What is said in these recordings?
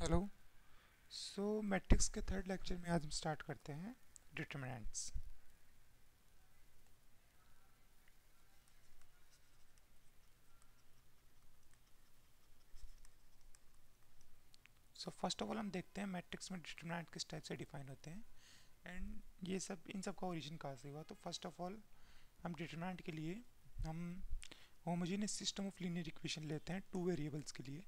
Hello. Matrix के third lecture में आज हम स्टार्ट करते हैं डिटरमिनेंट्स। फर्स्ट ऑफ ऑल हम देखते हैं मैट्रिक्स में डिटरमिनेंट किस टाइप से डिफाइन होते हैं एंड ये सब इन सब का ओरिजिन कहाँ से हुआ। तो फर्स्ट ऑफ ऑल हम डिटरमिनेंट के लिए हम homogeneous system of linear equation लेते हैं टू वेरिएबल्स के लिए।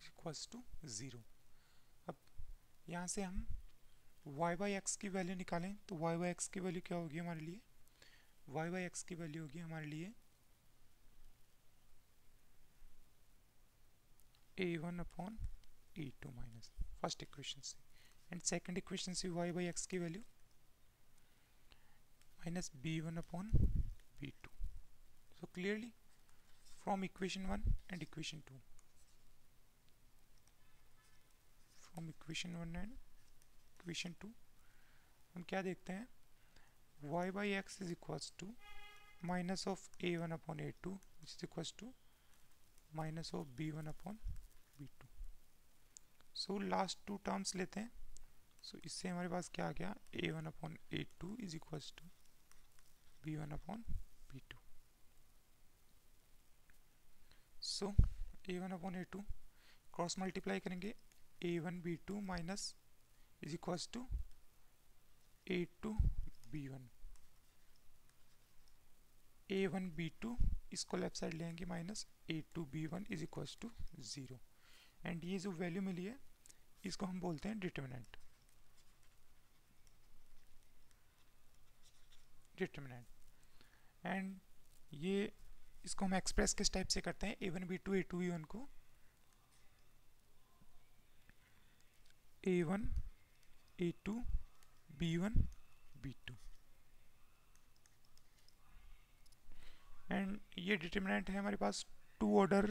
Equals to zero. अब यहाँ से हम y बाई एक्स की वैल्यू निकालें तो y बाई एक्स की वैल्यू क्या होगी हमारे लिए? y बाई एक्स की वैल्यू होगी हमारे लिए a1 upon a2 minus first equation से, एंड सेकंड इक्वेशन से y बाई एक्स की value minus b1 upon b2। So clearly from equation 1 and equation 2, from equation 1 and equation 2 हम क्या देखते हैं? y by x is equals to minus of a1 upon a2 which is equals to minus of b1 upon b2। So last two terms लेते हैं। इससे हमारे पास क्या आ गया? a1 upon a2 is equals to b1 upon b2। So a1 upon a2 cross multiply करेंगे, a1 b2 minus is equals to a2 b1, a1 b2 इसको लेफ्ट साइड लेंगे minus a2 b1 is equals to zero. And ये जो value मिली है इसको हम बोलते हैं डिटरमिनेंट। एंड ये इसको हम एक्सप्रेस किस टाइप से करते हैं? a1 b2 a2 b1 को a1 a2 b1 b2, and ये डिटरमिनेंट है हमारे पास टू ऑर्डर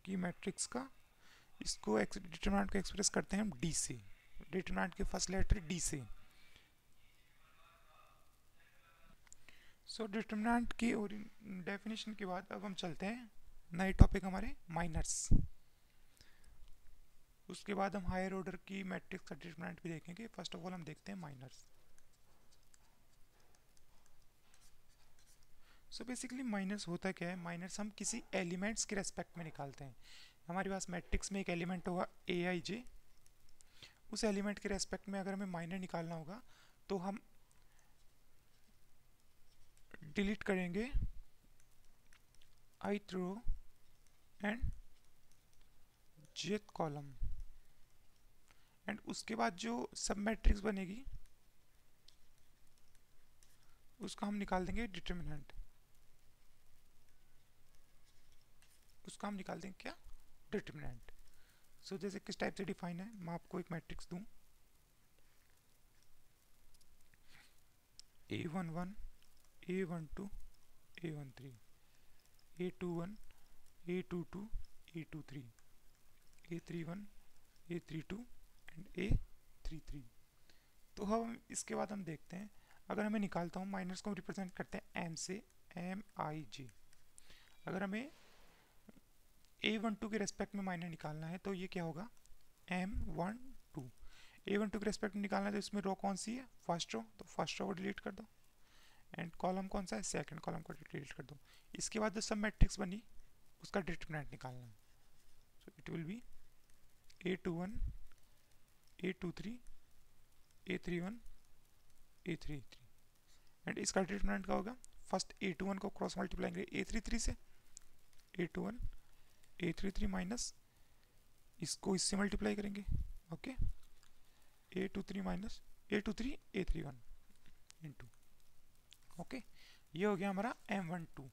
की मैट्रिक्स का। इसको डिटरमिनेंट को एक्सप्रेस करते हैं हम डी से, डिटरमिनेंट के फर्स्ट लेटर डी से। डिटरमिनेंट की डेफिनेशन के बाद अब हम चलते हैं नए टॉपिक हमारे माइनर्स। उसके बाद हम हायर ऑर्डर की मैट्रिक्स का डिटरमिनेंट भी देखेंगे। फर्स्ट ऑफ ऑल हम देखते हैं माइनर्स। बेसिकली माइनस होता क्या है? माइनस हम किसी एलिमेंट्स के रेस्पेक्ट में निकालते हैं। हमारे पास मैट्रिक्स में एक एलिमेंट होगा ए आई जे, उस एलिमेंट के रेस्पेक्ट में अगर हमें माइनर निकालना होगा तो हम डिलीट करेंगे ith row and jth column, and उसके बाद जो सब मैट्रिक्स बनेगी उसका हम निकाल देंगे डिटरमिनेंट। उसका हम निकाल देंगे क्या? डिटरमिनेंट। जैसे किस टाइप से डिफाइन है, मैं आपको एक मैट्रिक्स दूं a11 a12 a13 a21 a22 a23 a31 a32 and a33। तो हम इसके बाद हम देखते हैं, अगर हमें निकालता हूँ माइनस को रिप्रेजेंट करते हैं m से, m i j। अगर हमें a12 के रेस्पेक्ट में माइनर निकालना है तो ये क्या होगा? m12। a12 के रेस्पेक्ट में निकालना है तो इसमें रो कौन सी है? फर्स्ट रो, तो फर्स्ट रो को डिलीट कर दो, एंड कॉलम कौन सा है? सेकंड कॉलम को डिलीट कर दो। इसके बाद जो सब मैट्रिक्स बनी उसका डिटरमिनेंट निकालना है। It will B a21 a23 a31 a33, and इसका डिटरमिनेंट क्या होगा? फर्स्ट a21 को क्रॉस मल्टीप्लाई करेंगे a33 से, a21 a33 माइनस इसको इससे मल्टीप्लाई करेंगे, okay, a23 minus a23 a31 into, okay. ये हो गया हमारा m12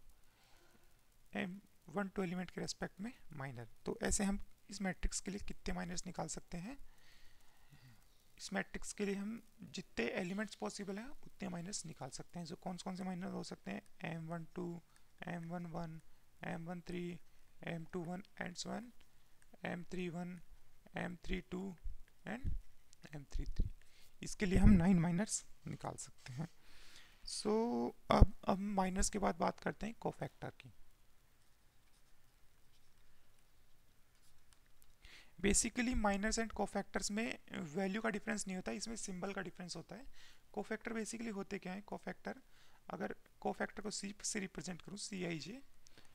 एलिमेंट के रेस्पेक्ट में माइनर। तो ऐसे हम इस मैट्रिक्स के लिए कितने माइनर्स निकाल सकते हैं? इस मैट्रिक्स के लिए हम जितने एलिमेंट्स पॉसिबल हैं उतने माइनस निकाल सकते हैं। कौन कौन से माइनर हो सकते हैं? m12 m11 m13 m21 and so on, m31 m32 and m33। इसके लिए हम 9 माइनर्स निकाल सकते हैं। अब अब माइनस के बाद बात करते हैं कोफैक्टर की। बेसिकली माइनर्स एंड कोफैक्टर्स में वैल्यू का डिफरेंस नहीं होता, इसमें सिंबल का डिफरेंस होता है। कोफैक्टर बेसिकली होते क्या है, कोफैक्टर अगर कोफैक्टर को सी से रिप्रेजेंट करूँ, सी आई जे,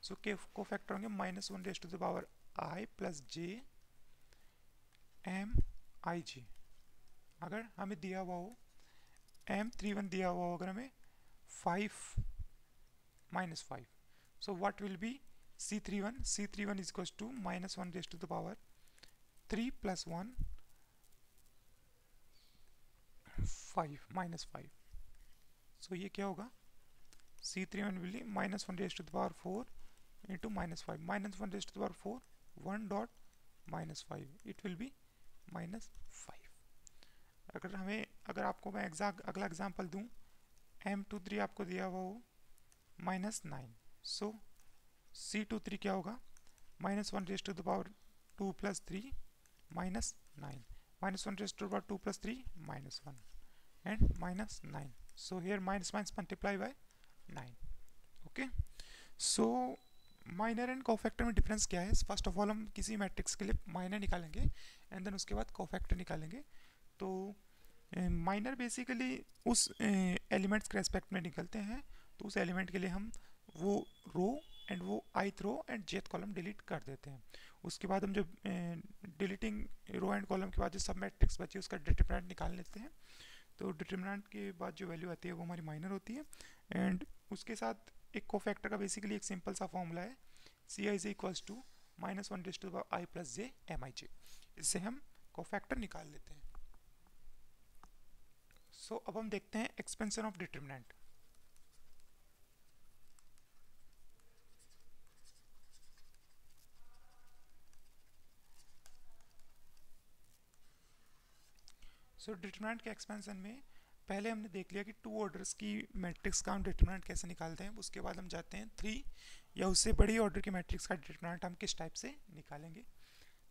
सो के कोफैक्टर होंगे -1 प्लस जे एम आई जे। अगर हमें दिया हुआ हो M31 दिया हुआ हो, अगर हमें 5 -5, so what will be C31? C31 is equals to -1 plus 1 5 -5, so ये क्या होगा, C31 will be -1 into -5, -1 1 dot -5, it will be -5। अगर आपको मैं अगला एग्जांपल दूं, M23 आपको दिया हुआ हो -9, सो C23 क्या होगा, -1 plus 3 -9, -1 plus 3 -1 and -9, so here minus multiply by 9। Okay, so minor and cofactor में डिफरेंस क्या है, फर्स्ट ऑफ ऑल हम किसी मैट्रिक्स के लिए माइनर निकालेंगे एंड देन उसके बाद कोफैक्टर निकालेंगे। तो माइनर बेसिकली उस एलिमेंट्स के रेस्पेक्ट में निकलते हैं, तो उस एलिमेंट के लिए हम वो रो एंड वो ith row and jth column delete कर देते हैं। उसके बाद हम जब डिलीटिंग रो एंड कॉलम के बाद जो सब मैट्रिक्स बची उसका डिटरमिनेंट निकाल लेते हैं। तो डिटरमिनेंट के बाद जो वैल्यू आती है वो हमारी माइनर होती है। एंड उसके साथ एक कोफैक्टर का बेसिकली एक सिंपल सा फॉर्मूला है, C I J equals to -1 plus J M I J, इससे हम कोफैक्टर निकाल लेते हैं। सो अब हम देखते हैं expansion of determinant. So determinant के एक्सपेंशन में पहले हमने देख लिया कि 2 ऑर्डर्स की मैट्रिक्स का हम डिटरमिनेंट कैसे निकालते हैं। उसके बाद हम जाते हैं 3 या उससे बड़ी ऑर्डर की मैट्रिक्स का डिटरमिनेंट हम किस टाइप से निकालेंगे।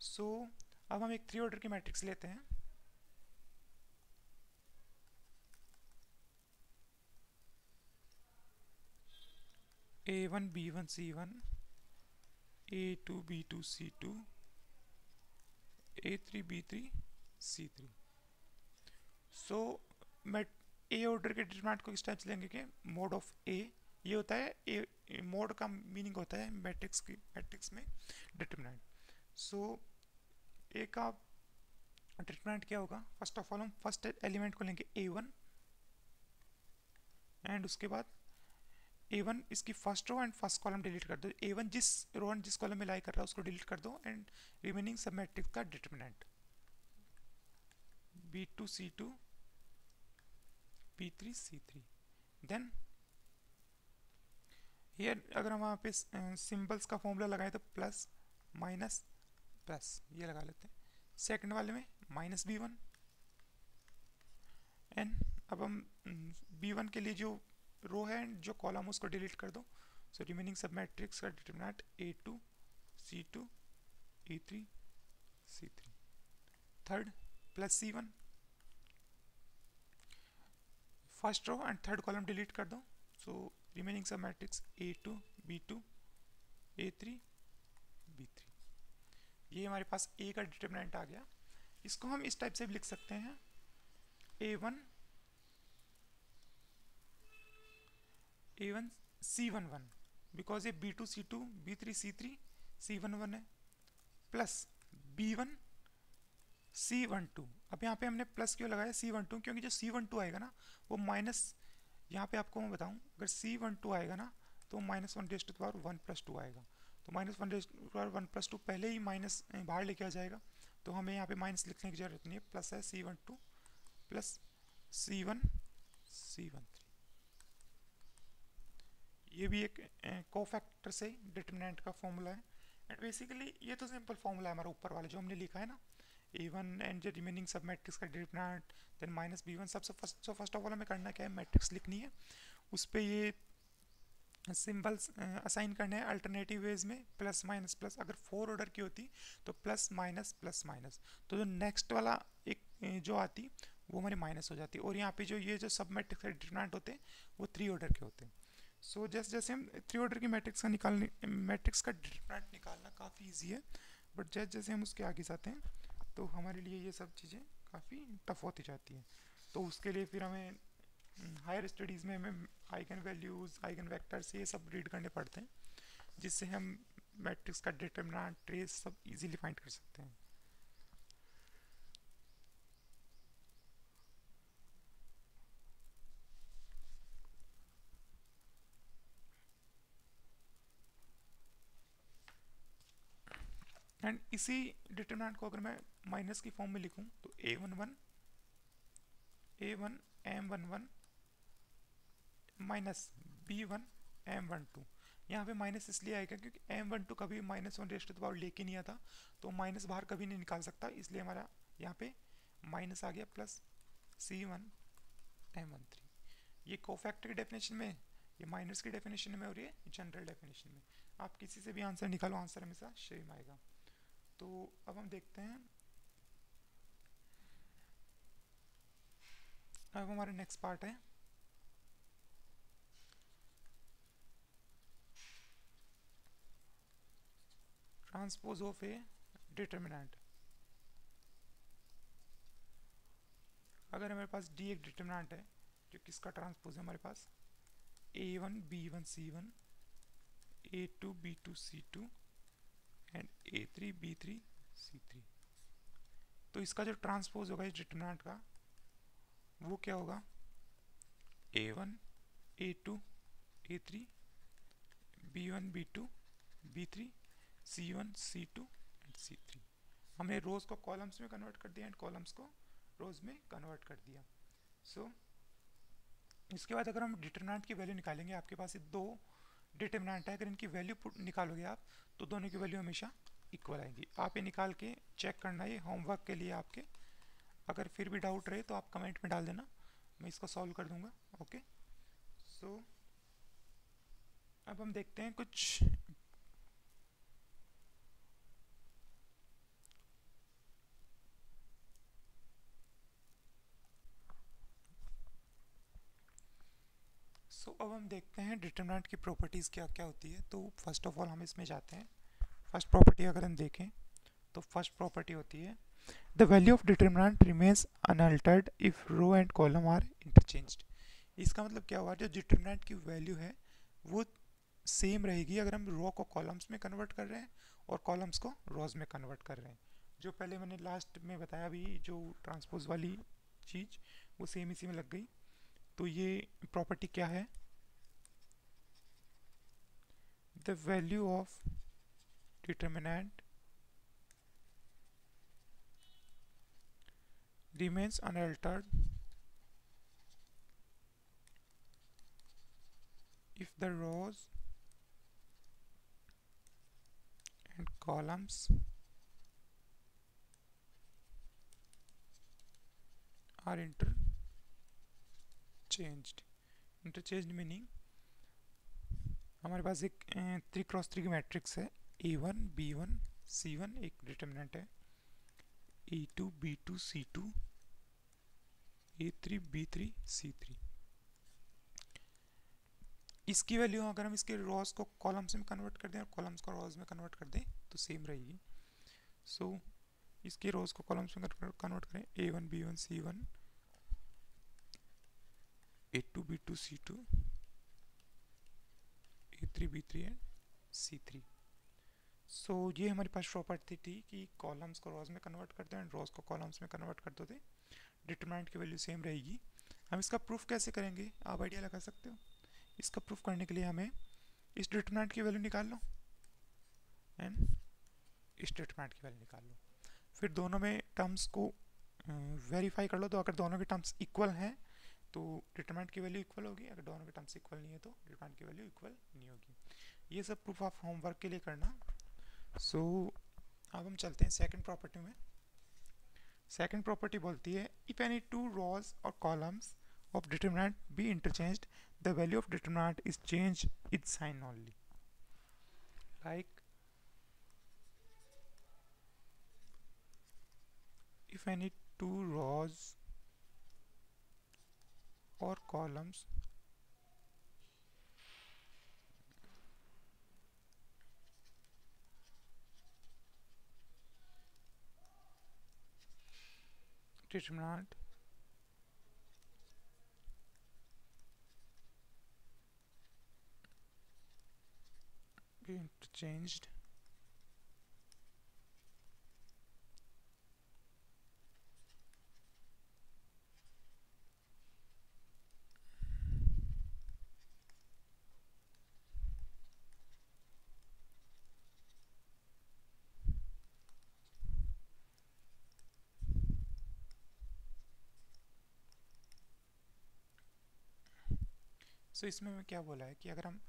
सो अब हम एक 3 ऑर्डर की मैट्रिक्स लेते हैं। A1 B1 C1, A2 B2 C2, A3 B3 C3। सो मैं ए ऑर्डर के डिटरमिनेंट को किस टाइप से लेंगे कि मोड ऑफ ए, ये होता है ए मोड का मीनिंग होता है मैट्रिक्स में डिटरमिनेंट। सो ए का डिटरमिनेंट क्या होगा, फर्स्ट ऑफ ऑल हम फर्स्ट एलिमेंट को लेंगे A1 एंड उसके बाद A1 इसकी first row and first column delete कर दो। A1 जिस रो एंड जिस कॉलम में लाई कर रहा है उसको डिलीट कर दो एंड रिमेनिंग सब मैट्रिक्स का determinant B2 C2 B3 C3। Then here अगर हम वहाँ पे सिंबल्स का फॉर्मूला लगाए तो प्लस माइनस प्लस ये लगा लेते हैं। सेकंड वाले में -B1 एंड अब हम B1 के लिए जो रो है एंड जो कॉलम उसको डिलीट कर दो। सो रिमेनिंग सब मैट्रिक्स का determinant A2 C2 E3 C3। Third plus C1, first row and third column delete कर दो। So remaining sub matrix A2 B2 A3 B3। ये हमारे पास A का डिटरमिनेंट आ गया। इसको हम इस टाइप से भी लिख सकते हैं, A1 C11 बिकॉज ये B2 C2 B3 C3 C11 है, प्लस B1 C12। अब यहाँ पे हमने प्लस क्यों लगाया C12, क्योंकि जो C12 आएगा ना वो माइनस, यहाँ पे आपको मैं बताऊँ अगर C12 आएगा ना तो -1 प्लस 2 आएगा। तो -1 प्लस 2 पहले ही माइनस बाहर लेके आ जाएगा, तो हमें यहाँ पे माइनस लिखने की जरूरत नहीं है, प्लस है C12 प्लस C1 C13। ये भी एक कोफैक्टर से डिटरमिनेंट का फॉर्मूला है। एंड बेसिकली ये तो सिंपल फॉर्मूला है हमारा ऊपर वाला जो हमने लिखा है ना, A1 एंड जो रिमेनिंग सब मैट्रिक्स का डिटरमिनेंट देन -B1 सबसे फर्स्ट ऑफ ऑल हमें करना क्या है, मैट्रिक्स लिखनी है, उस पर ये सिंबल्स असाइन करने हैं अल्टरनेटिव वेज में, प्लस माइनस प्लस। अगर 4 ऑर्डर की होती तो प्लस माइनस, तो जो नेक्स्ट वाला एक जो आती वो हमारी माइनस हो जाती। और यहाँ पे जो ये जो सब मैट्रिक्स के डिटरमिनेंट होते हैं वो 3 ऑर्डर के होते हैं। सो जैसे जैसे हम थ्री ऑर्डर की मैट्रिक्स का निकालने मैट्रिक्स का डिटरमिनेंट निकालना काफ़ी ईजी है, बट जैसे जैसे हम उसके आगे जाते हैं तो हमारे लिए ये सब चीज़ें काफ़ी टफ होती जाती हैं। तो उसके लिए फिर हमें हायर स्टडीज़ में हमें आइगन वैल्यूज़, आइगन वेक्टर्स ये सब रीड करने पड़ते हैं, जिससे हम मैट्रिक्स का डिटरमिनेंट, ट्रेस सब इजीली फाइंड कर सकते हैं। एंड इसी डिटरमिनेंट को अगर मैं माइनस की फॉर्म में लिखूं तो a11 माइनस b1 m12। यहाँ पे माइनस इसलिए आएगा क्योंकि m12 कभी -1 लेके नहीं आता, तो माइनस बाहर कभी नहीं निकाल सकता, इसलिए हमारा यहाँ पे माइनस आ गया, प्लस c1 m13। ये कोफैक्टर की डेफिनेशन में, ये माइनस की डेफिनेशन में और ये जनरल डेफिनेशन में। आप किसी से भी आंसर निकालो, आंसर हमेशा सेम आएगा। तो अब हम देखते हैं, अब हमारा नेक्स्ट पार्ट है ट्रांसपोज ऑफ ए डिटरमिनेंट। अगर हमारे पास डी एक डिटरमिनेंट है जो किसका ट्रांसपोज है, हमारे पास a1 b1 c1 a2 b2 c2 and a3 b3 c3। तो इसका जो ट्रांसपोज होगा इस डिटरमिनेंट का वो क्या होगा, a1 a2 a3 b1 b2 b3 c1 c2 and c3। हमने रोज को कॉलम्स में कन्वर्ट कर दिया एंड कॉलम्स को रोज में कन्वर्ट कर दिया। सो इसके बाद अगर हम डिटरमिनेंट की वैल्यू निकालेंगे, आपके पास ये दो डिटरमिनेंट है, अगर इनकी वैल्यू निकालोगे आप तो दोनों की वैल्यू हमेशा इक्वल आएगी। आप ये निकाल के चेक करना, ये होमवर्क के लिए आपके। अगर फिर भी डाउट रहे तो आप कमेंट में डाल देना, मैं इसको सॉल्व कर दूंगा। ओके, सो अब हम देखते हैं कुछ अब हम देखते हैं डिटरमिनेंट की प्रॉपर्टीज़ क्या क्या होती है। तो फर्स्ट ऑफ ऑल हम इसमें जाते हैं। फर्स्ट प्रॉपर्टी अगर हम देखें तो फर्स्ट प्रॉपर्टी होती है the value of determinant remains unaltered if row and column are interchanged. इसका मतलब क्या हुआ, जो डिटरमिनेंट की वैल्यू है वो सेम रहेगी अगर हम रो को कॉलम्स में कन्वर्ट कर रहे हैं और कॉलम्स को रोज में कन्वर्ट कर रहे हैं। जो पहले मैंने लास्ट में बताया भी, जो ट्रांसपोज वाली चीज़ वो सेम इसी में लग गई। तो ये प्रॉपर्टी क्या है, the value of determinant remains unaltered if the rows and columns are interchanged। interchanged meaning हमारे पास एक 3x3 की मैट्रिक्स है, a1 b1 c1 एक डिटरमिनेंट है, a2 b2 c2 a3 b3 c3। इसकी वैल्यू अगर हम इसके रॉस को कॉलम्स में कन्वर्ट कर दें और कॉलम्स को रॉस में कन्वर्ट कर दें तो सेम रहेगी। सो इसके रॉस को कॉलम्स में कन्वर्ट करें, a1 b1 c1 a2 b2 c2 a3 b3 and c3। सो ये हमारे पास प्रॉपर्टी थी कि कॉलम्स को रॉस में कन्वर्ट कर दो एंड रॉस को कॉलम्स में कन्वर्ट कर दो, डिटरमिनेंट की वैल्यू सेम रहेगी। हम इसका प्रूफ कैसे करेंगे, आप आइडिया लगा सकते हो। इसका प्रूफ करने के लिए हमें इस डिटरमिनेंट की वैल्यू निकाल लो एंड इस डिटरमिनेंट की वैल्यू निकाल लो, फिर दोनों में टर्म्स को वेरीफाई कर लो। तो अगर दोनों के टर्म्स इक्वल हैं तो डिटरमिनेंट की वैल्यू इक्वल होगी, अगर दोनों के टर्म्स इक्वल नहीं है तो डिटरमिनेंट की वैल्यू इक्वल नहीं होगी। ये सब प्रूफ आप होमवर्क के लिए करना। सो अब हम चलते हैं सेकंड प्रॉपर्टी में। सेकंड प्रॉपर्टी बोलती है इफ एनी टू रॉज और columns of determinant be interchanged, the value of determinant is changed its sign only. Like if any two rows or columns determinant be interchanged सो इसमें मैं क्या बोला है कि अगर हम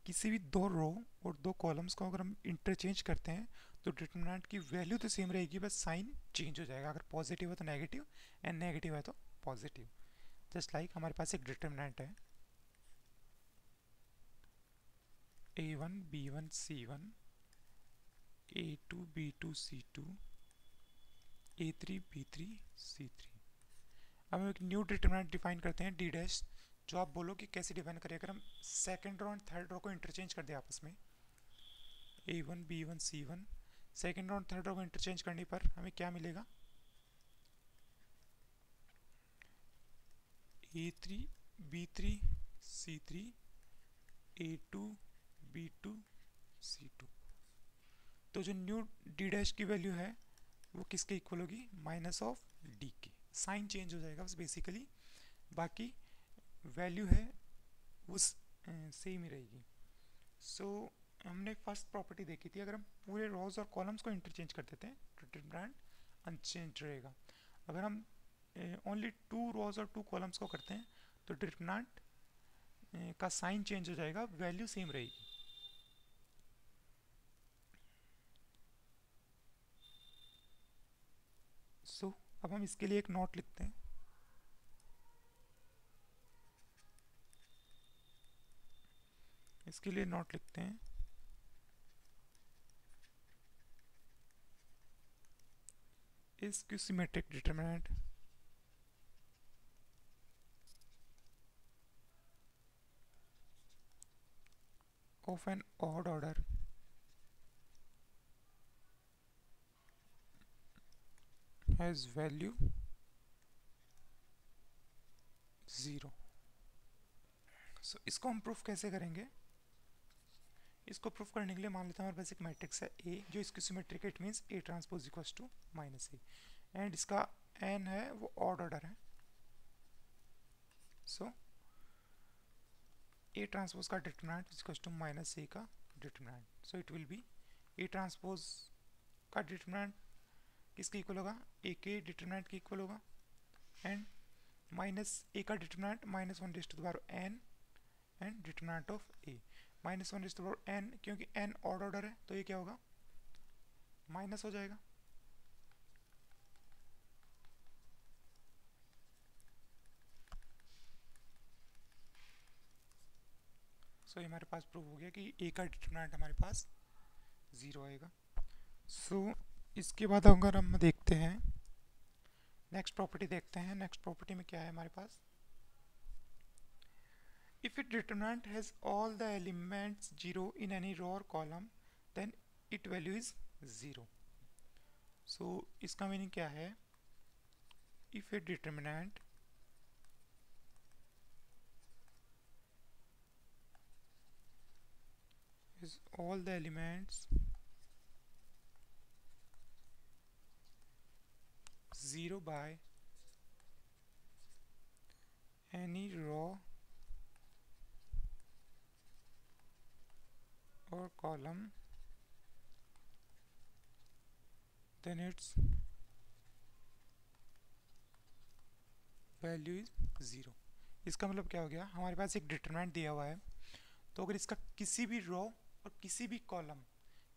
किसी भी दो रो और दो कॉलम्स को अगर हम इंटरचेंज करते हैं तो डिटरमिनेंट की वैल्यू तो सेम रहेगी, बस साइन चेंज हो जाएगा। अगर पॉजिटिव है तो नेगेटिव एंड नेगेटिव है तो पॉजिटिव। जस्ट लाइक हमारे पास एक डिटरमिनेंट है a1 b1 c1 a2 b2 c2 a3 b3 c3। अब हम एक न्यू डिटरमिनेंट डिफाइन करते हैं डी डैश, जो आप बोलो कि कैसे डिफाइन करें। अगर हम second row and third row को इंटरचेंज कर दें आपस में, a1 b1 c1, second row and third row को इंटरचेंज करने पर हमें क्या मिलेगा, a3 b3 c3 a2 b2 c2। तो जो न्यू डी डैश की वैल्यू है वो किसके इक्वल होगी, माइनस ऑफ डी के। साइन चेंज हो जाएगा बस बेसिकली, बाकी वैल्यू है वो सेम ही रहेगी। सो हमने फर्स्ट प्रॉपर्टी देखी थी, अगर हम पूरे रोज और कॉलम्स को इंटरचेंज कर देते हैं तो डिटरमिनेंट अनचेंज रहेगा। अगर हम ओनली टू रोज और टू कॉलम्स को करते हैं तो डिटरमिनेंट का साइन चेंज हो जाएगा, वैल्यू सेम रहेगी। सो अब हम इसके लिए एक नोट लिखते हैं। इसके लिए नोट लिखते हैं is symmetric determinant of an odd order has value 0। सो इसको हम प्रूफ कैसे करेंगे, इसको प्रूफ करने के लिए मान लेते हैं हमारे पास एक मैट्रिक्स है A जो इसकी symmetric, it means A transpose equals to minus A, and इसका n है वो ऑड ऑर्डर है। सो A ट्रांसपोज का determinant equals to minus A का determinant, so it will be A transpose का डिटरमिनेंट किसके इक्वल होगा, A के डिटरमिनेंट के इक्वल होगा, एंड माइनस A का determinant minus one raise to the power n and determinant of A minus one raise to the power n, क्योंकि n odd order है तो ये क्या होगा, माइनस हो जाएगा। सो ये हमारे पास प्रूव हो गया कि A का डिटरमिनेंट हमारे पास 0 आएगा। सो इसके बाद अगर हम देखते हैं नेक्स्ट प्रॉपर्टी देखते हैं, नेक्स्ट प्रॉपर्टी में क्या है हमारे पास, if a determinant has all the elements 0 in any row or column then its value is 0। so इसका मीनिंग क्या है, if a determinant has all the elements 0 by any row or column then its value is 0। इसका मतलब क्या हो गया, हमारे पास एक डिटरमिनेंट दिया हुआ है, तो अगर इसका किसी भी रो और किसी भी कॉलम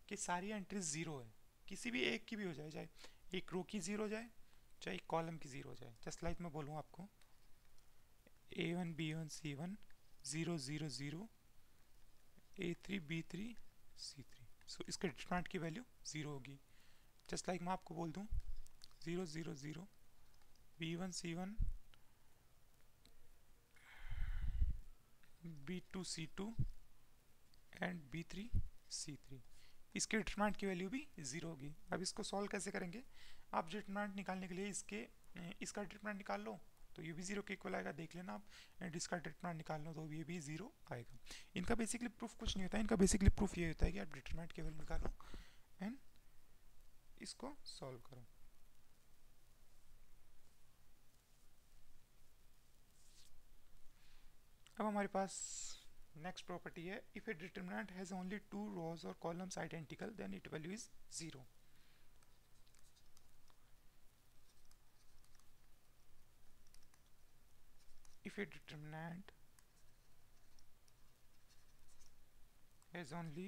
की सारी एंट्रीज 0 है, किसी भी एक की भी हो जाए, चाहे एक रो की 0 हो जाए चाहे एक कॉलम की 0 हो जाए, जस्ट लाइक मैं बोलूँ आपको a1 b1 c1 0 0 0 a3 b3 c3, सो इसके डिटरमिनेंट की वैल्यू 0 होगी। जस्ट लाइक मैं आपको बोल दूँ 0 0 0 b1 c1 b2 c2 and b3 c3, इसके डिटरमिनेंट की वैल्यू भी 0 होगी। अब इसको सॉल्व कैसे करेंगे, आप डिटरमिनेंट निकालने के लिए इसके इसका डिटरमिनेंट निकाल लो तो ये भी जीरो के इक्वल आएगा, देख लेना आप। एंड इसका डिटरमिनेंट निकाल लो तो ये भी जीरो आएगा। इनका बेसिकली प्रूफ कुछ नहीं होता है, इनका बेसिकली प्रूफ ये होता है कि आप डिटरमिनेंट केवल निकालो एंड इसको सॉल्व करो। अब हमारे पास नेक्स्ट प्रॉपर्टी है, if a determinant has only two rows और columns identical then it value is zero. If a determinant has only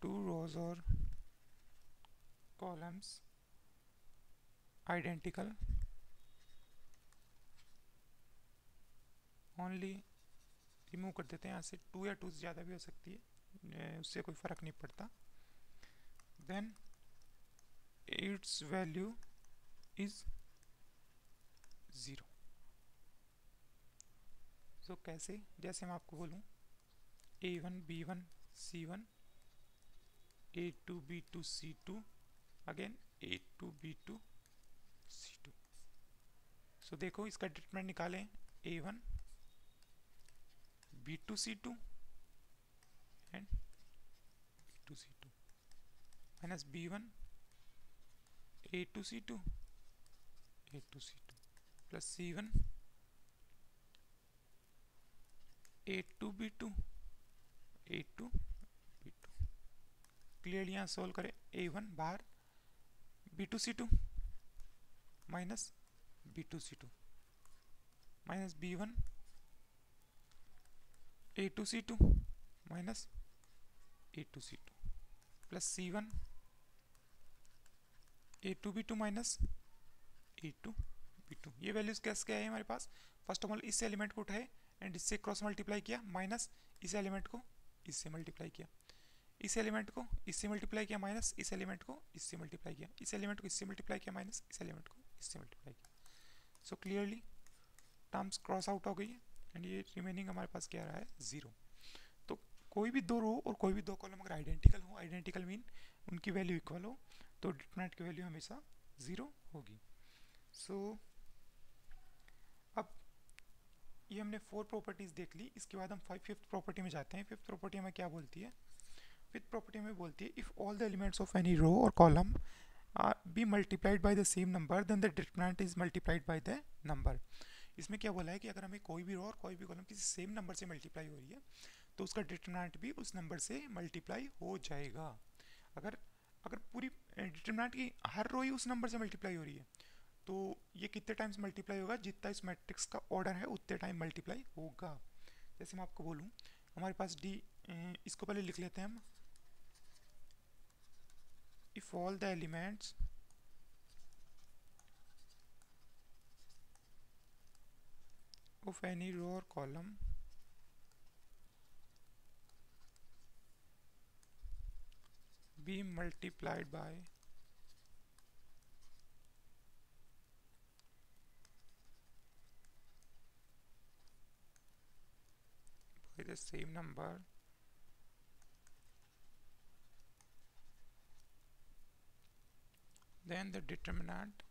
two rows or columns identical, only remove कर देते हैं यहाँ से, टू या टू से ज़्यादा भी हो सकती है, उससे कोई फ़र्क नहीं पड़ता, then its value is zero. So कैसे, जैसे मैं आपको बोलूँ A1 B1 C1 A2 B2 C2 again A2 B2 C2। सो देखो इसका डिटरमिनेंट निकालें, A1 B2 C2 and B2 C2 minus B1 A2 C2 A2 C2 plus C1 A2 B2 A2 B2। Clearly यहाँ solve करें, A1 बाहर B2 C2 minus B2 C2 minus B1 A2 C2 minus A2 C2 plus C1 A2 B2 minus A2 B2। ये values कैसे क्या है हमारे पास, first of all इस element को उठाए एंड इससे क्रॉस मल्टीप्लाई किया, माइनस इस एलिमेंट को इससे मल्टीप्लाई किया, इस एलिमेंट को इससे मल्टीप्लाई किया, माइनस इस एलिमेंट को इससे मल्टीप्लाई किया, इस एलिमेंट को इससे मल्टीप्लाई किया, माइनस इस एलिमेंट को इससे मल्टीप्लाई किया। So clearly terms cross out हो गई है एंड ये रिमेनिंग हमारे पास क्या रहा है, ज़ीरो। तो कोई भी दो रो और कोई भी दो कॉलम अगर आइडेंटिकल हो, आइडेंटिकल मीन उनकी वैल्यू इक्वल हो, तो डिटरमिनेंट की वैल्यू हमेशा ज़ीरो होगी। सो अब ये हमने फोर प्रॉपर्टीज़ देख ली, इसके बाद हम फिफ्थ प्रॉपर्टी में जाते हैं। फिफ्थ प्रॉपर्टी हमें क्या बोलती है, फिफ्थ प्रॉपर्टी में बोलती है if all the elements of any row और column be multiplied by the same number then the determinant is multiplied by the number. इसमें क्या बोला है कि अगर हमें कोई भी रो और कोई भी कॉलम किसी सेम नंबर से मल्टीप्लाई हो रही है तो उसका डिटरमिनेंट भी उस नंबर से मल्टीप्लाई हो जाएगा। अगर अगर पूरी डिटरमिनेंट की हर रो ही उस नंबर से मल्टीप्लाई हो रही है तो ये कितने टाइम्स मल्टीप्लाई होगा, जितना इस मैट्रिक्स का ऑर्डर है उतने टाइम मल्टीप्लाई होगा। जैसे मैं आपको बोलूँ हमारे पास डी, इसको पहले लिख लेते हैं हम, if all the elements of any row और column be multiplied by the same number then the determinant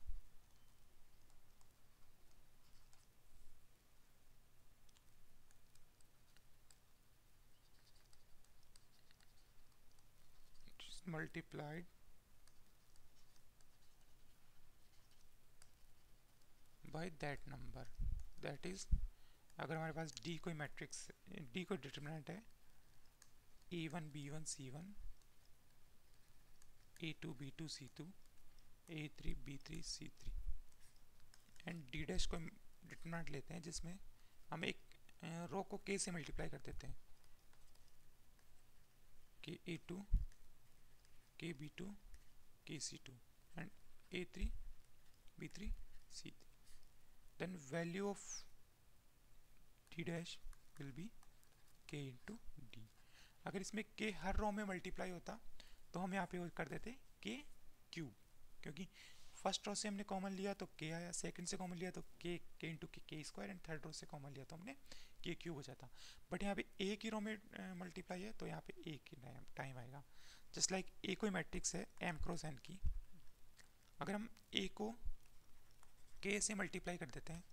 is multiplied by that number, that is अगर हमारे पास D कोई मैट्रिक्स, D कोई डिटरमिनेंट है A1 B1 C1 A2 B2 C2 A3 B3 C3 and D dash को determinant लेते हैं जिसमें हम एक रो को K से मल्टीप्लाई कर देते हैं, K A2 K B2 K C2 and A3 B3 C3, then value of D dash will be K into D। अगर इसमें K हर रो में मल्टीप्लाई होता तो हम यहाँ पे कर देते K क्यूब, क्योंकि फर्स्ट रो से हमने कॉमन लिया तो K आया, सेकंड से कॉमन लिया तो K into K square and third row से कॉमन लिया तो हमने K क्यूब हो जाता। बट यहाँ पे एक ही रो में मल्टीप्लाई है तो यहाँ पे एक ही टाइम आएगा। जस्ट लाइक ए कोई मैट्रिक्स है M क्रॉस N की, अगर हम ए को के से मल्टीप्लाई कर देते हैं,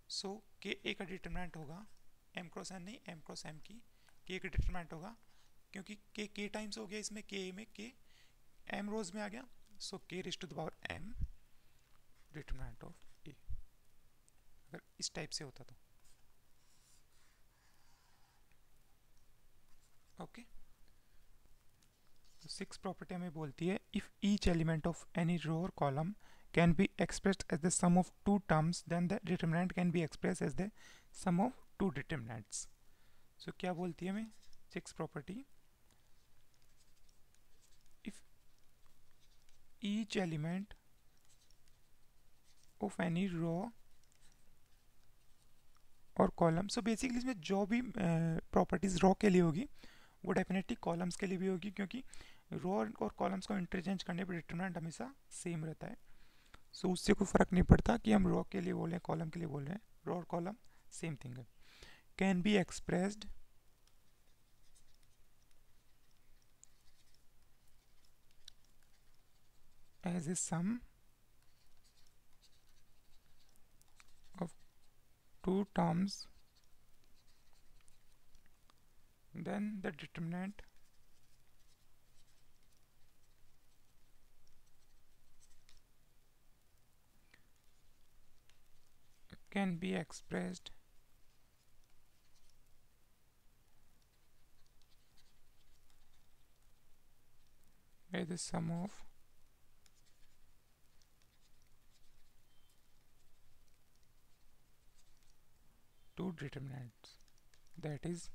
सो के ए का डिटरमिनेंट होगा एम क्रॉस एन नहीं, एम क्रॉस एम की के का डिटरमिनेंट होगा, क्योंकि के टाइम्स हो गया इसमें, के में के एम रोज में आ गया, so K raise to the power M determinant of A, अगर इस टाइप से होता तो। ओके, सिक्स प्रॉपर्टी हमें बोलती है if each element of any row और column can be expressed as the sum of two terms, then the determinant can be expressed as the sum of two determinants. So क्या बोलती है हमें six property, if each element of any row और column, so basically इसमें जो भी properties रो के लिए होगी वो डेफिनेटली कॉलम्स के लिए भी होगी, क्योंकि रो और कॉलम्स को इंटरचेंज करने पर डिटरमिनेंट हमेशा सेम रहता है। सो उससे कोई फ़र्क नहीं पड़ता कि हम रो के लिए बोल रहे हैं कॉलम के लिए बोल रहे हैं, रो और कॉलम सेम थिंग है। Can be expressed as a sum of two terms, then the determinant can be expressed by the sum of two determinants, that is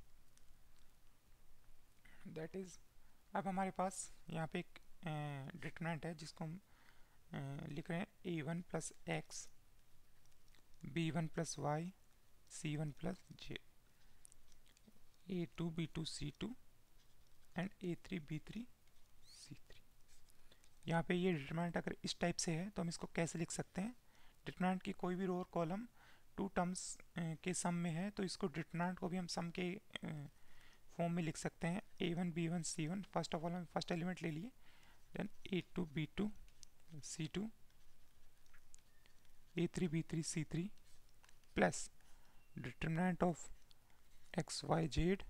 अब हमारे पास यहाँ पे एक डिटरमिनेंट है जिसको हम लिख रहे हैं a1 plus x, b1 plus y, c1 plus z, a2 b2 c2 and a3 b3 c3। यहाँ पे ये डिटरमिनेंट अगर इस टाइप से है तो हम इसको कैसे लिख सकते हैं, डिटरमिनेंट की कोई भी रो और कॉलम टू टर्म्स के सम में है तो इसको डिटरमिनेंट को भी हम सम के फॉर्म में लिख सकते हैं, a1 b1 c1, first of all हम फर्स्ट एलिमेंट ले लिए, then a2 b2 c2, a3 b3 c3 plus determinant of x y z,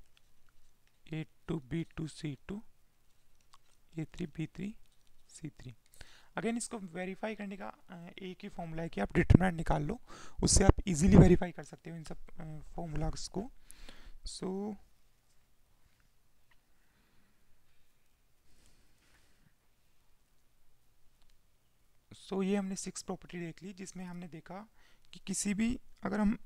a2 b2 c2, a3 b3 c3। Again इसको वेरीफाई करने का एक ही फॉर्मूला है कि आप डिटरमिनेंट निकाल लो, उससे आप इजीली वेरीफाई कर सकते हो इन सब फॉर्मूलाज को। सो ये हमने सिक्स प्रॉपर्टी देख ली, जिसमें हमने देखा कि किसी भी अगर हम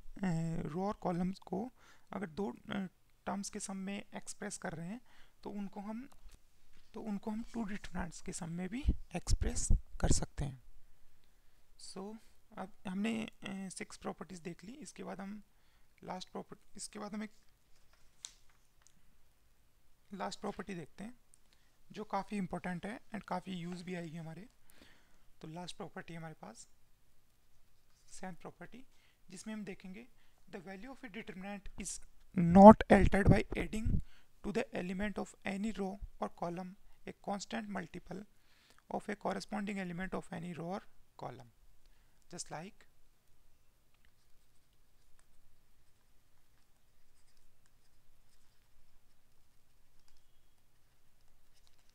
रो और कॉलम्स को अगर दो टर्म्स के सम में एक्सप्रेस कर रहे हैं तो उनको हम टू डिटरमिनेंट्स के सम में भी एक्सप्रेस कर सकते हैं। सो अब हमने सिक्स प्रॉपर्टीज़ देख ली, इसके बाद हम एक लास्ट प्रॉपर्टी देखते हैं जो काफ़ी इंपॉर्टेंट है एंड काफ़ी यूज़ भी आएगी हमारे। तो लास्ट प्रॉपर्टी हमारे पास सेवंथ प्रॉपर्टी, जिसमें हम देखेंगे the value of a determinant is not altered by adding to the element of any row और column a constant multiple of a corresponding element of any row और column, just like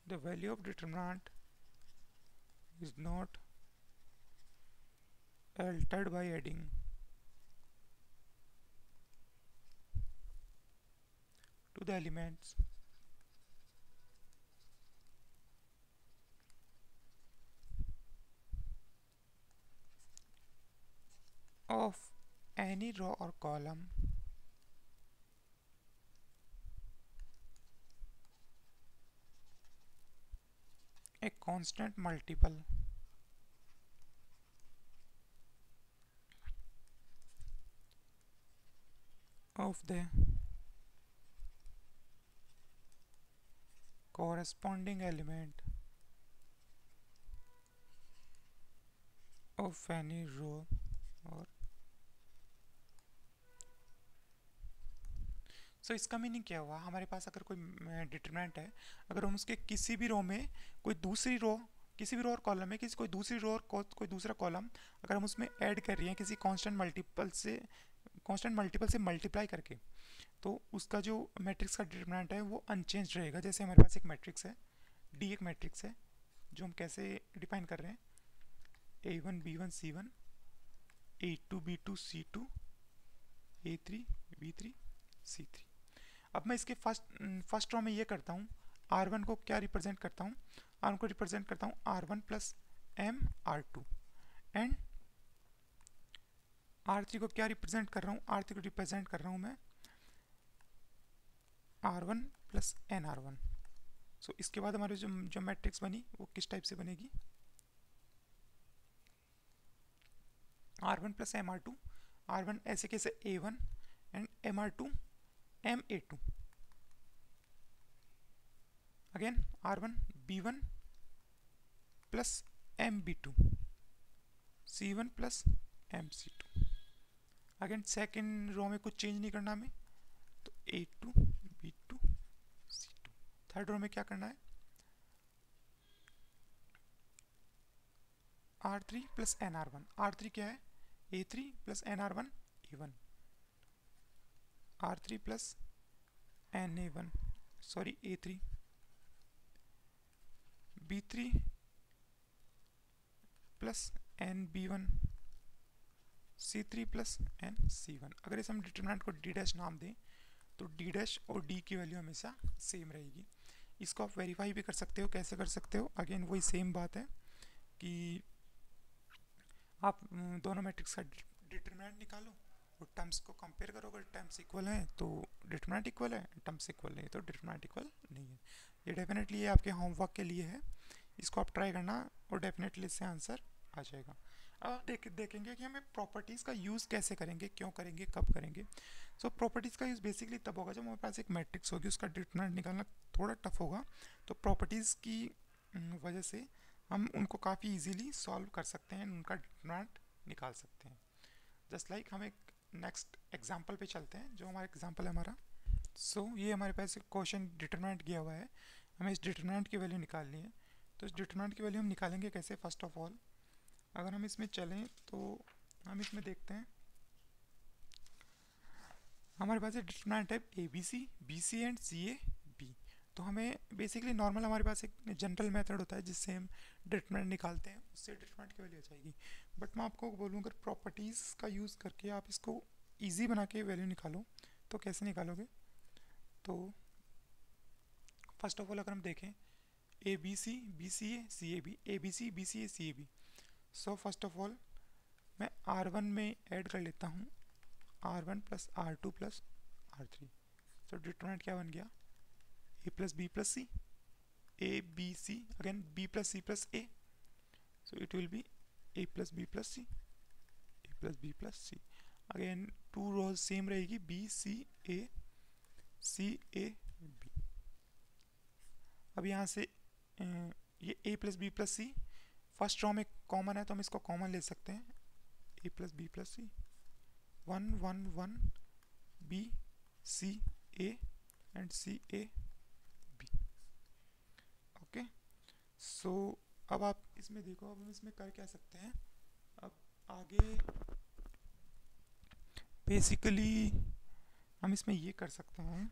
the value of determinant is not altered by adding to the elements of any row or column a constant multiple of the corresponding element of any row और सो इसका meaning क्या हुआ, हमारे पास अगर कोई determinant है, अगर हम उसके किसी भी रो में कोई दूसरी रो किसी भी रो और कॉलम में किसी कोई दूसरी रो और कोई दूसरा कॉलम अगर हम उसमें ऐड कर रहे हैं किसी कांस्टेंट मल्टीपल से मल्टीप्लाई करके, तो उसका जो मैट्रिक्स का डिटरमिनेंट है वो अनचेंज रहेगा। जैसे हमारे पास एक मैट्रिक्स है, डी एक मैट्रिक्स है, जो हम कैसे डिफाइन कर रहे हैं, A1 B1 C1, A2 B2 C2, A3 B3 C3। अब मैं इसके फर्स्ट रो में ये करता हूँ, R1 को क्या रिप्रेजेंट करता हूँ, R1 को रिप्रेजेंट करता हूँ R1 plus M R2, and R3 को क्या रिप्रेजेंट कर रहा हूँ, R3 को रिप्रेजेंट कर रहा हूँ मैं R1 प्लस N R1। सो इसके बाद हमारी जो मैट्रिक्स बनी वो किस टाइप से बनेगी, R1 plus M R2, R1 ऐसे कैसे A1 एंड MR2 MA2, again R1 B1 plus MB2 C1 plus MC2। Again second row में कुछ चेंज नहीं करना हमें, तो A2 B2 C2। Third row में क्या करना है, R3 प्लस NR1, R3 क्या है A3 plus NR1 A1, R3 plus NA1 sorry A3, B3 plus NB1 C3 plus NC1। अगर इस हम डिटरमिनेंट को D डैश नाम दें तो D डैश और D की वैल्यू हमेशा सेम रहेगी। इसको आप वेरीफाई भी कर सकते हो, कैसे कर सकते हो, अगेन वही सेम बात है कि आप दोनों मैट्रिक्स का डिटरमिनेंट निकालो और टर्म्स को कंपेयर करो, अगर टर्म्स इक्वल हैं तो डिटरमिनेंट इक्वल है, टर्म्स इक्वल नहीं तो डिटरमिनेंट इक्वल नहीं है। ये डेफिनेटली ये आपके होमवर्क के लिए है, इसको आप ट्राई करना और डेफिनेटली इससे आंसर आ जाएगा। अब देखेंगे कि हमें प्रॉपर्टीज़ का यूज़ कैसे करेंगे, क्यों करेंगे, कब करेंगे। सो प्रॉपर्टीज़ का यूज़ बेसिकली तब होगा जब हमारे पास एक मैट्रिक्स होगी, उसका डिटरमिनेंट निकालना थोड़ा टफ होगा, तो प्रॉपर्टीज़ की वजह से हम उनको काफ़ी इजीली सॉल्व कर सकते हैं, उनका डिटरमिनेंट निकाल सकते हैं। जस्ट लाइक हम एक नेक्स्ट एग्जांपल पे चलते हैं, जो हमारा एग्जांपल है हमारा। सो ये हमारे पास एक क्वेश्चन डिटरमिनेंट दिया हुआ है, हमें इस डिटरमिनेंट की वैल्यू निकालनी है। तो इस डिटरमिनेंट की वैल्यू हम निकालेंगे कैसे, फर्स्ट ऑफ ऑल अगर हम इसमें चलें तो हम इसमें देखते हैं हमारे पास डिटरमिनेंट है ABC BC and CA B। तो हमें बेसिकली नॉर्मल हमारे पास एक जनरल मेथड होता है जिससे हम डिटरमिनेंट निकालते हैं, उससे डिटरमिनेंट की वैल्यू आ जाएगी। बट मैं आपको बोलूँ अगर प्रॉपर्टीज़ का यूज़ करके आप इसको ईजी बना के वैल्यू निकालो तो कैसे निकालोगे, तो फर्स्ट ऑफ ऑल अगर हम देखें ABC BCA CAB ABC BCA CAB। So first of all मैं R1 में ऐड कर लेता हूँ R1 plus R2 plus R3। सो डिटरमिनेंट क्या बन गया, A plus B plus C, A B C again B plus C plus A, so it will be A plus B plus C, A plus B plus C। Again two rows same रहेगी B C A C A B। अब यहाँ से ये A plus B plus C first row में common है तो हम इसको कॉमन ले सकते हैं, A plus B plus C 1 1 1 B C A and C A B। Okay, so अब आप इसमें देखो, अब हम इसमें कर क्या सकते हैं, अब आगे बेसिकली हम इसमें ये कर सकते हैं,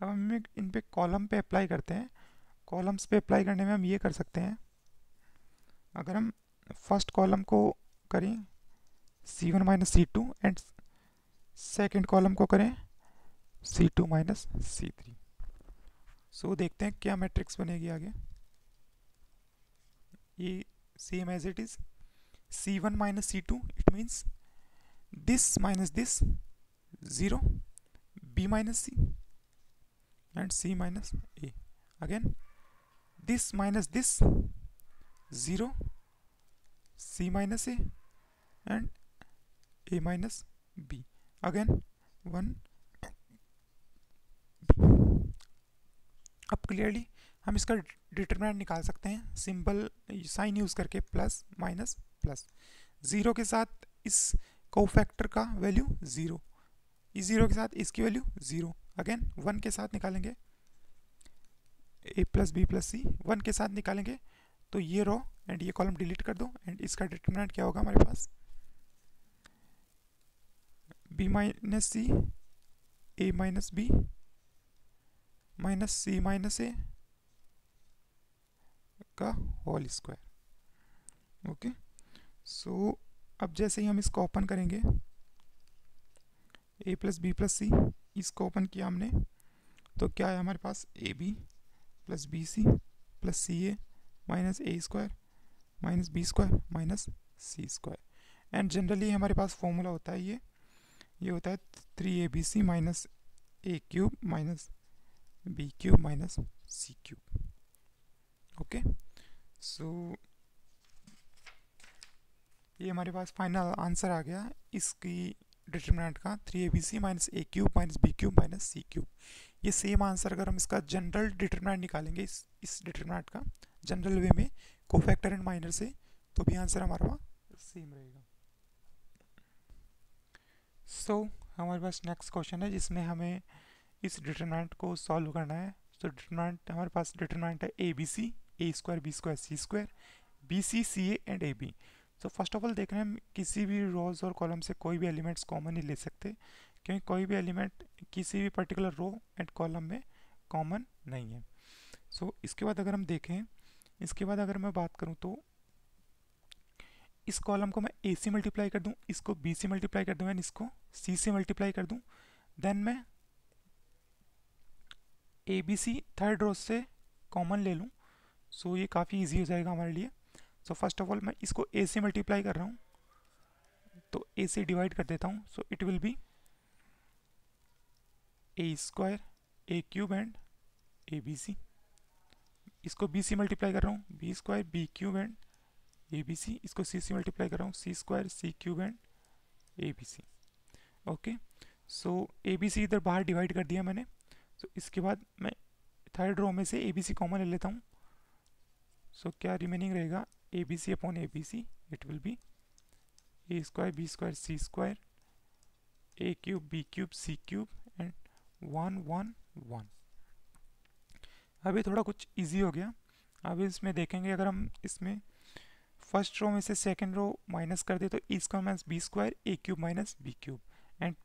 अब हम इन पे कॉलम पे अप्लाई करते हैं। कॉलम्स पे अप्लाई करने में हम ये कर सकते हैं, अगर हम फर्स्ट कॉलम को करें C1 minus C2 and second column को करें C2 माइनस C3। सो देखते हैं क्या मैट्रिक्स बनेगी आगे। ये same as it is C1 minus C2, it means this minus this 0 B minus C and C minus A, again this minus this 0 C minus A and A minus B, again 1 B। अब clearly हम इसका determinant निकाल सकते हैं simple sign use करके, plus minus plus, 0 के साथ इस कोफैक्टर का वैल्यू 0 इस ज़ीरो के साथ इसकी वैल्यू ज़ीरो, अगेन 1 के साथ निकालेंगे ए प्लस बी प्लस सी, 1 के साथ निकालेंगे तो ये रो एंड ये कॉलम डिलीट कर दो एंड इसका डिटरमिनेंट क्या होगा हमारे पास, B minus C A minus B minus C minus ए का होल स्क्वायर। ओके, सो अब जैसे ही हम इसको ओपन करेंगे A plus B plus C, इसको ओपन किया हमने तो क्या है हमारे पास, A B plus B C plus C A minus A square minus B square minus C square. And generally हमारे पास फॉर्मूला होता है ये होता है 3abc minus A cube minus B cube minus C cube. Okay, so ये हमारे पास final answer आ गया इसकी डिटरमिनेंट का, 3abc minus A cube minus B cube minus C cube. ये सेम आंसर अगर हम इसका जनरल डिटरमिनेंट निकालेंगे इस डिटरमिनेंट का जनरल वे में कोफैक्टर एंड माइनर से, तो भी आंसर हमारा वहाँ सेम रहेगा। सो हमारे पास नेक्स्ट क्वेश्चन है जिसमें हमें इस डिटरमिनेंट को सॉल्व करना है। तो डिटरमिनेंट हमारे पास डिटरमिनेंट है a B c a square b square c square b c c a and A b. तो फर्स्ट ऑफ ऑल देख रहे हैं हम किसी भी रोज और कॉलम से कोई भी एलिमेंट्स कॉमन नहीं ले सकते, क्योंकि कोई भी एलिमेंट किसी भी पर्टिकुलर रो एंड कॉलम में कॉमन नहीं है। सो इसके बाद अगर हम देखें, इसके बाद अगर मैं बात करूं तो इस कॉलम को मैं ए से मल्टीप्लाई कर दूं, इसको बी से मल्टीप्लाई कर दूं एंड इसको सी से मल्टीप्लाई कर दूं, देन मैं A B C third row से कॉमन ले लूं। सो ये काफ़ी इजी हो जाएगा हमारे लिए। सो फर्स्ट ऑफ ऑल मैं इसको ए से मल्टीप्लाई कर रहा हूँ तो ए से डिवाइड कर देता हूँ, so it will be A square A cube and A B C. इसको बी से मल्टीप्लाई कर रहा हूँ, B square B cube and A B C. इसको सी से मल्टीप्लाई कर रहा हूँ, C square C cube and A B C. Okay, so A B C इधर बाहर डिवाइड कर दिया मैंने। सो इसके बाद मैं थर्ड रो में से ए बी सी कॉमन ले लेता हूँ। सो क्या रिमेनिंग रहेगा, A B c upon a B c, it will be A square b square c square A cube b cube c cube and 1 1 1। अभी थोड़ा कुछ इजी हो गया। अब इसमें देखेंगे अगर हम इसमें फर्स्ट रो में से सेकंड रो माइनस कर दे तो A square minus B square A cube minus B cube, and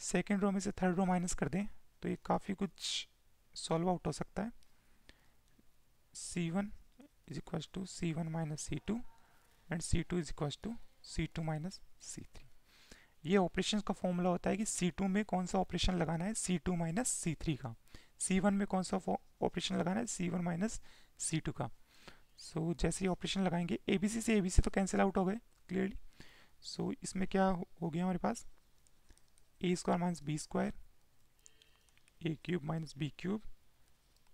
second row में से थर्ड रो माइनस कर दें तो ये काफ़ी कुछ सॉल्व आउट हो सकता है। c1 is equal to c1 minus c2 and c2 is equal to c2 minus c3। ये ऑपरेशन का फॉर्मूला होता है कि c2 में कौन सा ऑपरेशन लगाना है c2 माइनस c3 का, c1 में कौन सा ऑपरेशन लगाना है c1 माइनस c2 का। सो जैसे ही ऑपरेशन लगाएंगे ए बी सी से ए बी सी तो कैंसिल आउट हो गए क्लियरली। सो इसमें क्या हो गया हमारे पास, A square minus B square A cube minus B cube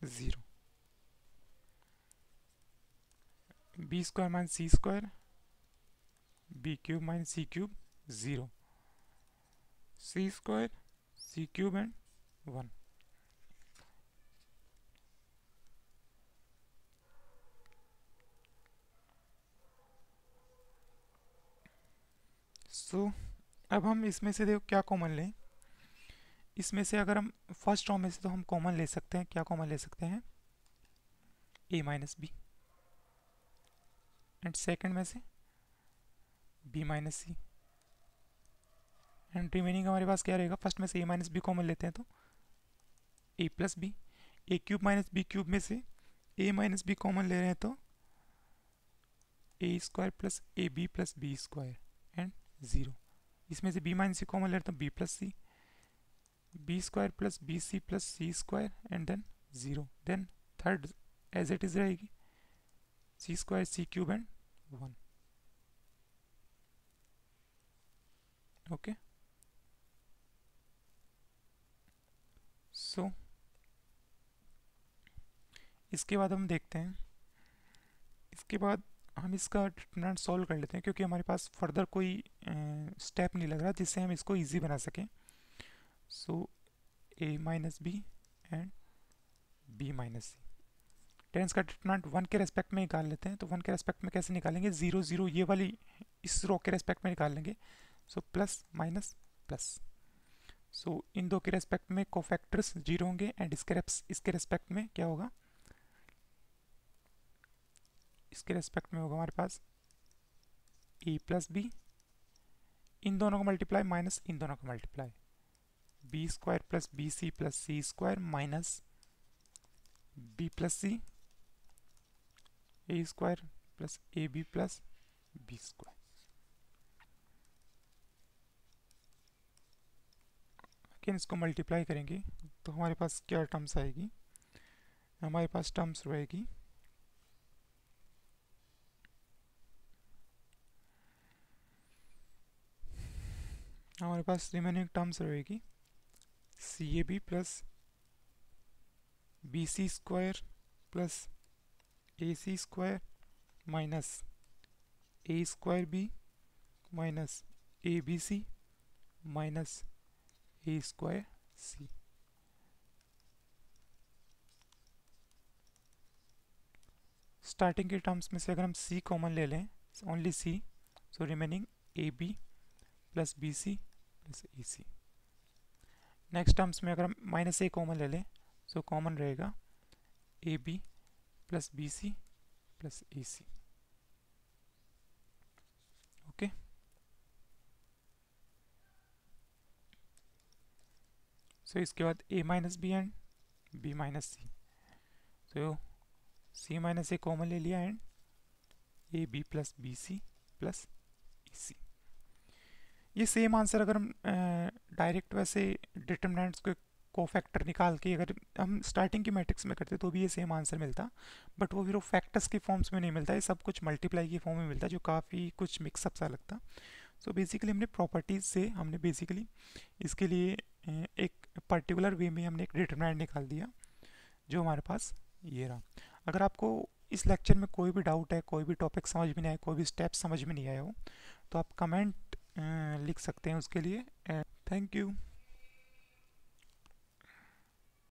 0, B square minus C square B cube minus C cube 0, C square C cube and 1। So अब हम इसमें से देखो क्या कॉमन लें। इसमें से अगर हम फर्स्ट रो में से तो हम कॉमन ले सकते हैं, क्या कॉमन ले सकते हैं, a minus B, and second में से b minus c, and remaining हमारे पास क्या रहेगा, फर्स्ट में से ए माइनस बी कॉमन लेते हैं तो ए प्लस बी, ए क्यूब माइनस बी क्यूब में से ए माइनस बी कॉमन ले रहे हैं तो A square plus A B plus B square and 0। इसमें से बी माइनस सी कॉमन ले रहे हैं तो B plus C, B square plus B C plus C square and then 0, then third as it is रहेगी C square C cube and 1। Okay, so इसके बाद हम देखते हैं, इसके बाद हम इसका डिटरमिनेंट सॉल्व कर लेते हैं क्योंकि हमारे पास फर्दर कोई स्टेप नहीं लग रहा जिससे हम इसको इजी बना सकें। So A minus B and B minus C, टेंस का डिटरमिनेंट 1 के रेस्पेक्ट में निकाल लेते हैं। तो 1 के रेस्पेक्ट में कैसे निकालेंगे, 0 0 ये वाली इस रो के रेस्पेक्ट में निकाल लेंगे। सो प्लस माइनस प्लस, सो इन दो के रेस्पेक्ट में कोफैक्टर्स 0 होंगे एंड इसके रेस्पेक्ट में क्या होगा, इसके रेस्पेक्ट में होगा हमारे पास ए प्लस बी, इन दोनों को मल्टीप्लाई माइनस इन दोनों को multiply, b square plus B C plus C square minus b plus C, a square plus A B plus B square. लेकिन इसको मल्टीप्लाई करेंगे तो हमारे पास क्या टर्म्स आएगी, हमारे पास टर्म्स रहेगी हमारे पास रिमेनिंग टर्म्स रहेगी C A B plus B C square plus A C square minus A square B minus A B C minus A square C. Starting के टर्म्स में से अगर हम सी कॉमन ले लें, only C, so remaining A B plus B C plus A C. Next terms में अगर हम माइनस ए कॉमन ले लें, सो कॉमन रहेगा A B plus B C plus A C. Okay, so इसके बाद a minus B and b minus C, so c minus A common ले लिया and A B plus B C plus E C. ये same answer अगर हम direct वैसे determinants के cofactor निकाल के अगर हम स्टार्टिंग की मैट्रिक्स में करते तो भी ये सेम आंसर मिलता, बट वो फिर वो फैक्टर्स के फॉर्म्स में नहीं मिलता, ये सब कुछ मल्टीप्लाई के फॉर्म में मिलता, जो काफ़ी कुछ मिक्सअप सा लगता। सो बेसिकली हमने प्रॉपर्टीज़ से हमने बेसिकली इसके लिए एक पर्टिकुलर वे में हमने एक डिटरमिनेंट निकाल दिया जो हमारे पास ये रहा। अगर आपको इस लेक्चर में कोई भी डाउट है, कोई भी टॉपिक समझ में नहीं आया, कोई भी स्टेप समझ में नहीं आया हो, तो आप कमेंट लिख सकते हैं उसके लिए। Thank you.